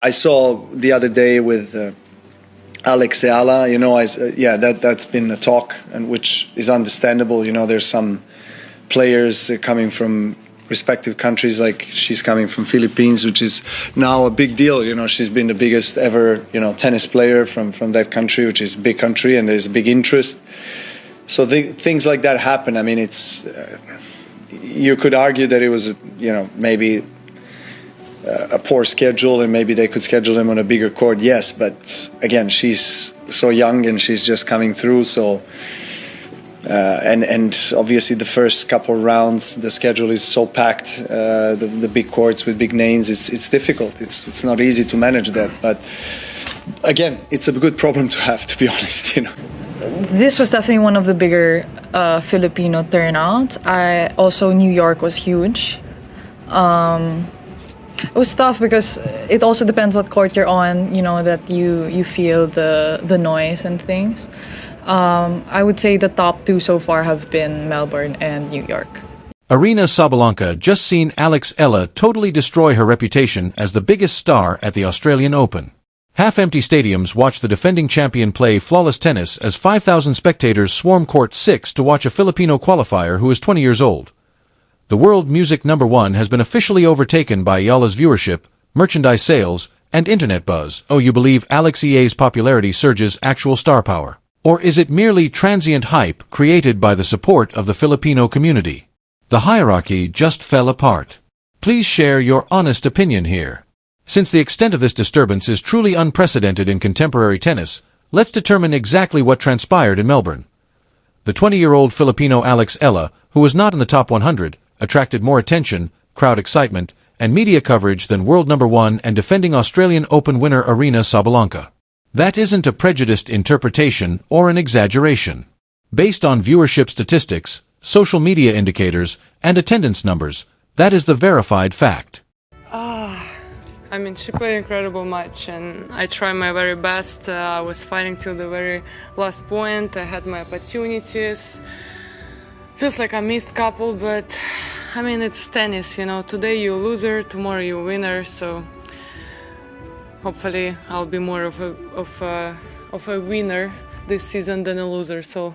I saw the other day with Alex Eala, that's been a talk, and which is understandable. There's some players coming from respective countries, like she's coming from Philippines, which is now a big deal. She's been the biggest ever, tennis player from that country, which is a big country, and there's a big interest. So things like that happen. I mean, it's you could argue that it was, maybe a poor schedule, and maybe they could schedule him on a bigger court. Yes, but again, she's so young and she's just coming through. So, and obviously the first couple rounds, the schedule is so packed. The big courts with big names, it's difficult. It's not easy to manage that. But again, it's a good problem to have, to be honest. This was definitely one of the bigger Filipino turnouts. Also New York was huge. It was tough because it also depends what court you're on, that you feel the noise and things. I would say the top two so far have been Melbourne and New York. Aryna Sabalenka just seen Alex Eala totally destroy her reputation as the biggest star at the Australian Open. Half-empty stadiums watch the defending champion play flawless tennis as 5,000 spectators swarm court 6 to watch a Filipino qualifier who is 20 years old. The world music #1 has been officially overtaken by Eala's viewership, merchandise sales, and internet buzz. Oh, you believe Alex Eala's popularity surges actual star power? Or is it merely transient hype created by the support of the Filipino community? The hierarchy just fell apart. Please share your honest opinion here. Since the extent of this disturbance is truly unprecedented in contemporary tennis, let's determine exactly what transpired in Melbourne. The 20-year-old Filipino Alex Eala, who was not in the top 100, attracted more attention, crowd excitement, and media coverage than world #1 and defending Australian Open winner Aryna Sabalenka. That isn't a prejudiced interpretation or an exaggeration. Based on viewership statistics, social media indicators, and attendance numbers, that is the verified fact. She played an incredible match, and I tried my very best. I was fighting till the very last point. I had my opportunities. Feels like I missed a couple, but it's tennis, Today you're a loser, tomorrow you're a winner, so hopefully I'll be more of a winner this season than a loser. So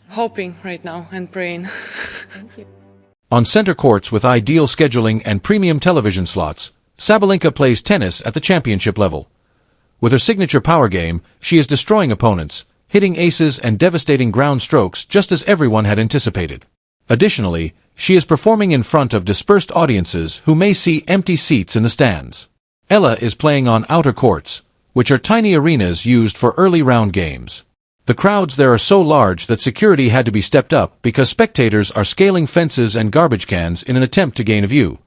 hoping right now and praying. Thank you. On center courts with ideal scheduling and premium television slots, Sabalenka plays tennis at the championship level. With her signature power game, she is destroying opponents, hitting aces and devastating ground strokes just as everyone had anticipated. Additionally, she is performing in front of dispersed audiences who may see empty seats in the stands. Eala is playing on outer courts, which are tiny arenas used for early round games. The crowds there are so large that security had to be stepped up because spectators are scaling fences and garbage cans in an attempt to gain a view.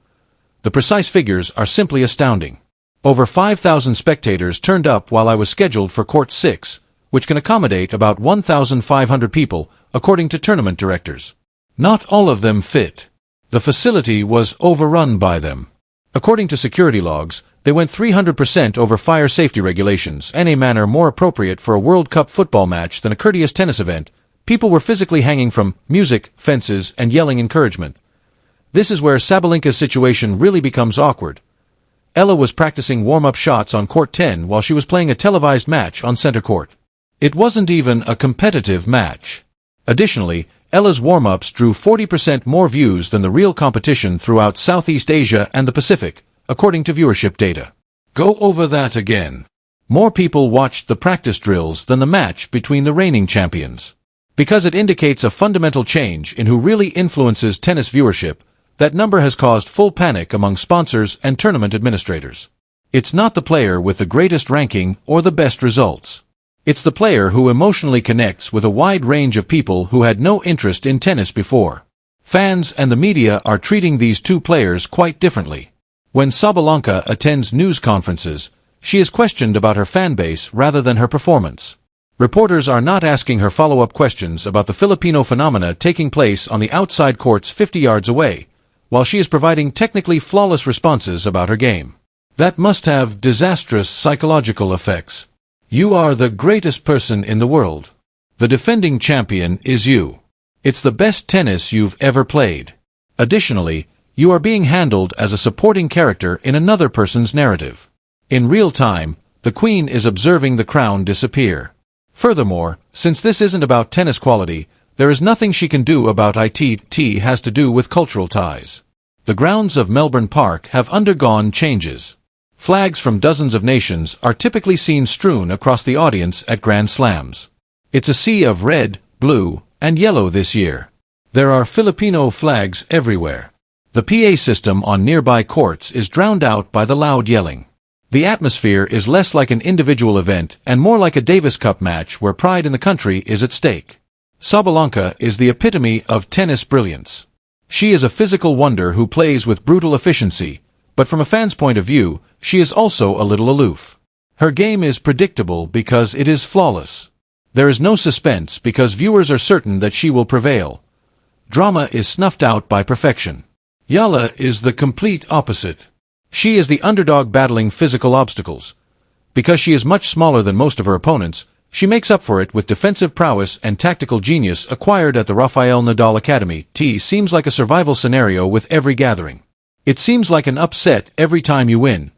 The precise figures are simply astounding. Over 5,000 spectators turned up while I was scheduled for court 6, which can accommodate about 1,500 people, according to tournament directors. Not all of them fit. The facility was overrun by them. According to security logs, they went 300% over fire safety regulations, in a manner more appropriate for a World Cup football match than a courteous tennis event. People were physically hanging from music, fences, and yelling encouragement. This is where Sabalenka's situation really becomes awkward. Eala was practicing warm-up shots on court 10 while she was playing a televised match on center court. It wasn't even a competitive match. Additionally, Eala's warm-ups drew 40% more views than the real competition throughout Southeast Asia and the Pacific, according to viewership data. Go over that again. More people watched the practice drills than the match between the reigning champions. Because it indicates a fundamental change in who really influences tennis viewership, that number has caused full panic among sponsors and tournament administrators. It's not the player with the greatest ranking or the best results. It's the player who emotionally connects with a wide range of people who had no interest in tennis before. Fans and the media are treating these two players quite differently. When Sabalenka attends news conferences, she is questioned about her fan base rather than her performance. Reporters are not asking her follow-up questions about the Filipino phenomena taking place on the outside courts 50 yards away, while she is providing technically flawless responses about her game. That must have disastrous psychological effects. You are the greatest person in the world. The defending champion is you. It's the best tennis you've ever played. Additionally, You are being handled as a supporting character in another person's narrative. In real time, the queen is observing the crown disappear. Furthermore, since this isn't about tennis quality, there is nothing she can do about it has to do with cultural ties. The grounds of Melbourne Park have undergone changes. Flags from dozens of nations are typically seen strewn across the audience at Grand Slams. It's a sea of red, blue, and yellow this year. There are Filipino flags everywhere. The PA system on nearby courts is drowned out by the loud yelling. The atmosphere is less like an individual event and more like a Davis Cup match where pride in the country is at stake. Sabalenka is the epitome of tennis brilliance. She is a physical wonder who plays with brutal efficiency, but from a fan's point of view, she is also a little aloof. Her game is predictable because it is flawless. There is no suspense because viewers are certain that she will prevail. Drama is snuffed out by perfection. Eala is the complete opposite. She is the underdog battling physical obstacles. Because she is much smaller than most of her opponents, she makes up for it with defensive prowess and tactical genius acquired at the Rafael Nadal Academy. Seems like a survival scenario with every gathering. It seems like an upset every time you win.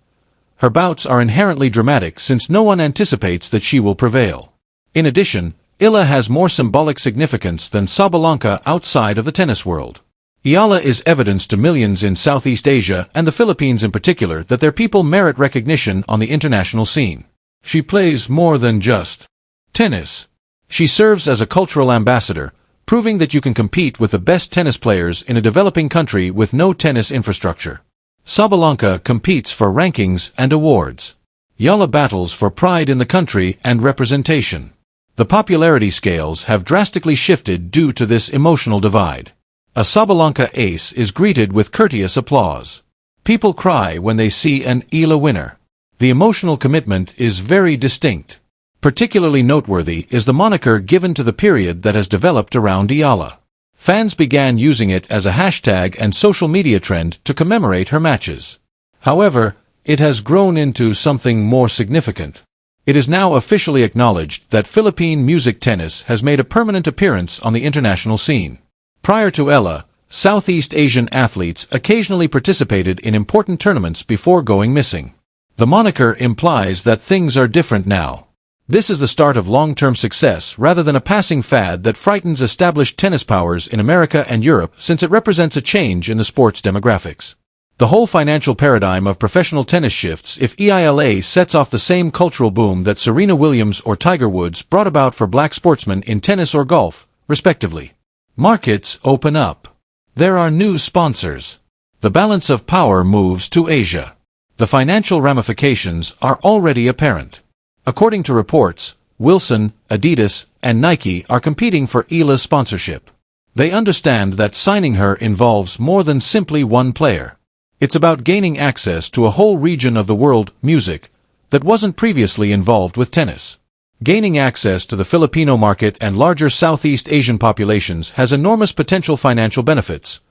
Her bouts are inherently dramatic since no one anticipates that she will prevail. In addition, Eala has more symbolic significance than Sabalenka outside of the tennis world. Eala is evidence to millions in Southeast Asia and the Philippines in particular that their people merit recognition on the international scene. She plays more than just tennis. She serves as a cultural ambassador, proving that you can compete with the best tennis players in a developing country with no tennis infrastructure. Sabalenka competes for rankings and awards. Eala battles for pride in the country and representation. The popularity scales have drastically shifted due to this emotional divide. A Sabalenka ace is greeted with courteous applause. People cry when they see an Eala winner. The emotional commitment is very distinct. Particularly noteworthy is the moniker given to the period that has developed around Eala. Fans began using it as a hashtag and social media trend to commemorate her matches. However, it has grown into something more significant. It is now officially acknowledged that Philippine music tennis has made a permanent appearance on the international scene. Prior to Eala, Southeast Asian athletes occasionally participated in important tournaments before going missing. The moniker implies that things are different now. This is the start of long-term success rather than a passing fad that frightens established tennis powers in America and Europe, since it represents a change in the sport's demographics. The whole financial paradigm of professional tennis shifts if EILA sets off the same cultural boom that Serena Williams or Tiger Woods brought about for black sportsmen in tennis or golf, respectively. Markets open up. There are new sponsors. The balance of power moves to Asia. The financial ramifications are already apparent. According to reports, Wilson, Adidas, and Nike are competing for Eala's sponsorship. They understand that signing her involves more than simply one player. It's about gaining access to a whole region of the world, music, that wasn't previously involved with tennis. Gaining access to the Filipino market and larger Southeast Asian populations has enormous potential financial benefits.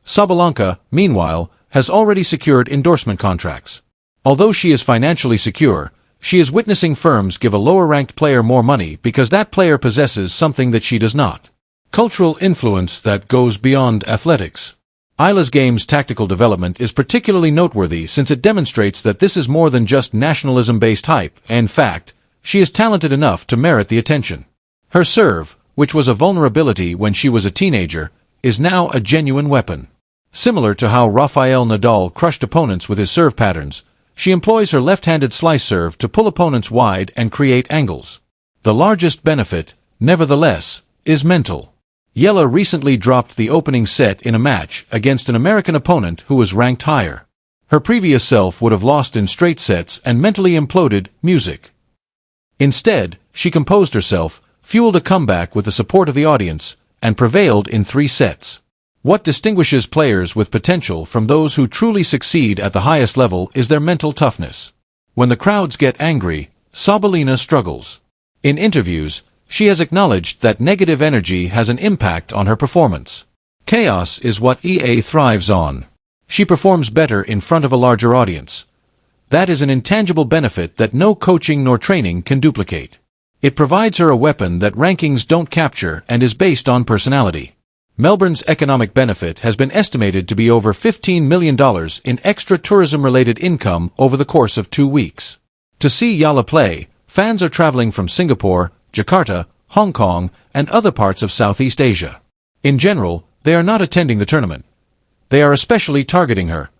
Sabalenka, meanwhile, has already secured endorsement contracts. Although she is financially secure, she is witnessing firms give a lower-ranked player more money because that player possesses something that she does not. Cultural influence that goes beyond athletics. Eala's game's tactical development is particularly noteworthy since it demonstrates that this is more than just nationalism-based hype. In fact, she is talented enough to merit the attention. Her serve, which was a vulnerability when she was a teenager, is now a genuine weapon. Similar to how Rafael Nadal crushed opponents with his serve patterns, she employs her left-handed slice serve to pull opponents wide and create angles. The largest benefit, nevertheless, is mental. Eala recently dropped the opening set in a match against an American opponent who was ranked higher. Her previous self would have lost in straight sets and mentally imploded music. Instead, she composed herself, fueled a comeback with the support of the audience, and prevailed in 3 sets. What distinguishes players with potential from those who truly succeed at the highest level is their mental toughness. When the crowds get angry, Sabalenka struggles. In interviews, she has acknowledged that negative energy has an impact on her performance. Chaos is what EA thrives on. She performs better in front of a larger audience. That is an intangible benefit that no coaching nor training can duplicate. It provides her a weapon that rankings don't capture and is based on personality. Melbourne's economic benefit has been estimated to be over $15 million in extra tourism-related income over the course of 2 weeks. To see Eala play, fans are traveling from Singapore, Jakarta, Hong Kong, and other parts of Southeast Asia. In general, they are not attending the tournament. They are especially targeting her.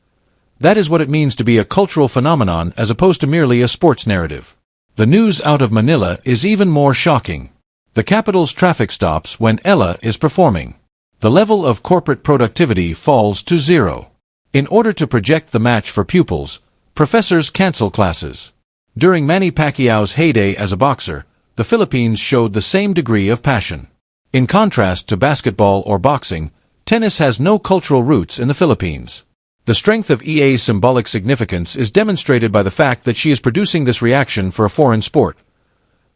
That is what it means to be a cultural phenomenon as opposed to merely a sports narrative. The news out of Manila is even more shocking. The capital's traffic stops when Eala is performing. The level of corporate productivity falls to zero. In order to project the match for pupils, professors cancel classes. During Manny Pacquiao's heyday as a boxer, the Philippines showed the same degree of passion. In contrast to basketball or boxing, tennis has no cultural roots in the Philippines. The strength of EA's symbolic significance is demonstrated by the fact that she is producing this reaction for a foreign sport.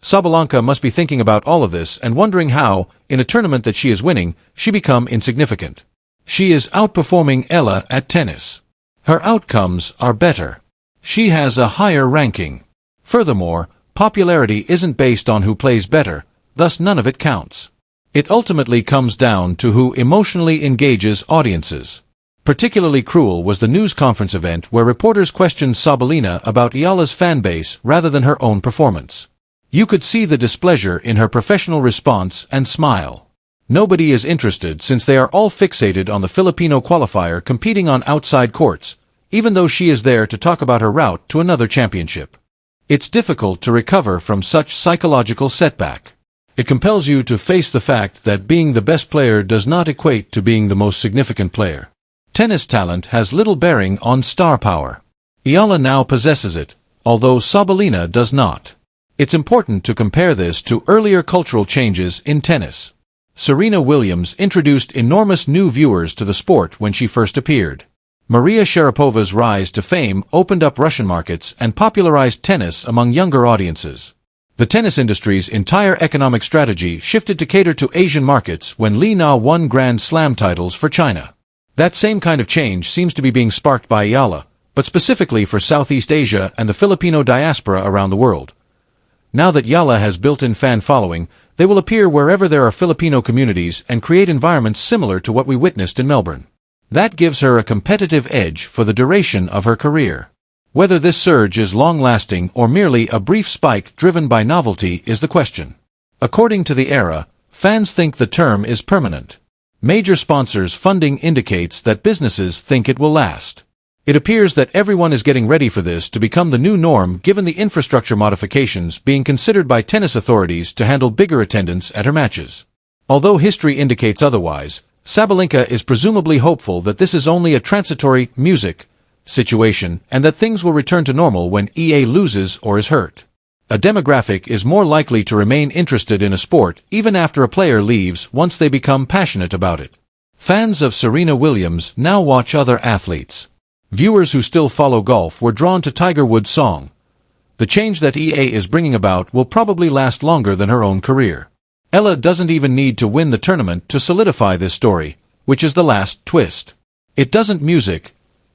Sabalenka must be thinking about all of this and wondering how, in a tournament that she is winning, she become insignificant. She is outperforming Eala at tennis. Her outcomes are better. She has a higher ranking. Furthermore, popularity isn't based on who plays better, thus none of it counts. It ultimately comes down to who emotionally engages audiences. Particularly cruel was the news conference event where reporters questioned Sabalenka about Eala's fanbase rather than her own performance. You could see the displeasure in her professional response and smile. Nobody is interested since they are all fixated on the Filipino qualifier competing on outside courts, even though she is there to talk about her route to another championship. It's difficult to recover from such psychological setback. It compels you to face the fact that being the best player does not equate to being the most significant player. Tennis talent has little bearing on star power. Eala now possesses it, although Sabalenka does not. It's important to compare this to earlier cultural changes in tennis. Serena Williams introduced enormous new viewers to the sport when she first appeared. Maria Sharapova's rise to fame opened up Russian markets and popularized tennis among younger audiences. The tennis industry's entire economic strategy shifted to cater to Asian markets when Li Na won Grand Slam titles for China. That same kind of change seems to be being sparked by Eala, but specifically for Southeast Asia and the Filipino diaspora around the world. Now that Eala has built-in fan following, they will appear wherever there are Filipino communities and create environments similar to what we witnessed in Melbourne. That gives her a competitive edge for the duration of her career. Whether this surge is long-lasting or merely a brief spike driven by novelty is the question. According to the Era, fans think the term is permanent. Major sponsors' funding indicates that businesses think it will last. It appears that everyone is getting ready for this to become the new norm given the infrastructure modifications being considered by tennis authorities to handle bigger attendance at her matches. Although history indicates otherwise, Sabalenka is presumably hopeful that this is only a transitory music situation and that things will return to normal when EA loses or is hurt. A demographic is more likely to remain interested in a sport even after a player leaves once they become passionate about it. Fans of Serena Williams now watch other athletes. Viewers who still follow golf were drawn to Tiger Woods' song. The change that EA is bringing about will probably last longer than her own career. Eala doesn't even need to win the tournament to solidify this story, which is the last twist. It doesn't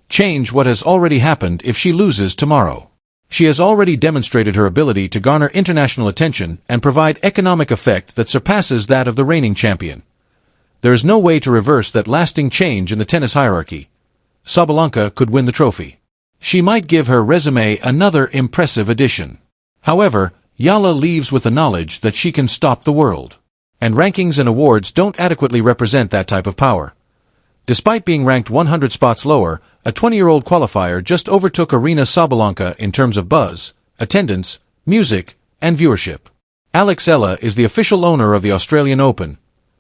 change what has already happened if she loses tomorrow. She has already demonstrated her ability to garner international attention and provide economic effect that surpasses that of the reigning champion. There is no way to reverse that lasting change in the tennis hierarchy. Sabalenka could win the trophy. She might give her resume another impressive addition. However, Eala leaves with the knowledge that she can stop the world. And rankings and awards don't adequately represent that type of power. Despite being ranked 100 spots lower, a 20-year-old qualifier just overtook Aryna Sabalenka in terms of buzz, attendance, music, and viewership. Alex Eala is the official owner of the Australian Open.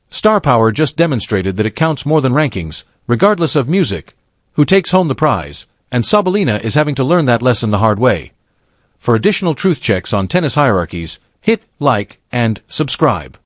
Star power just demonstrated that it counts more than rankings, regardless of music, who takes home the prize, and Sabalenka is having to learn that lesson the hard way. For additional truth checks on tennis hierarchies, hit like and subscribe.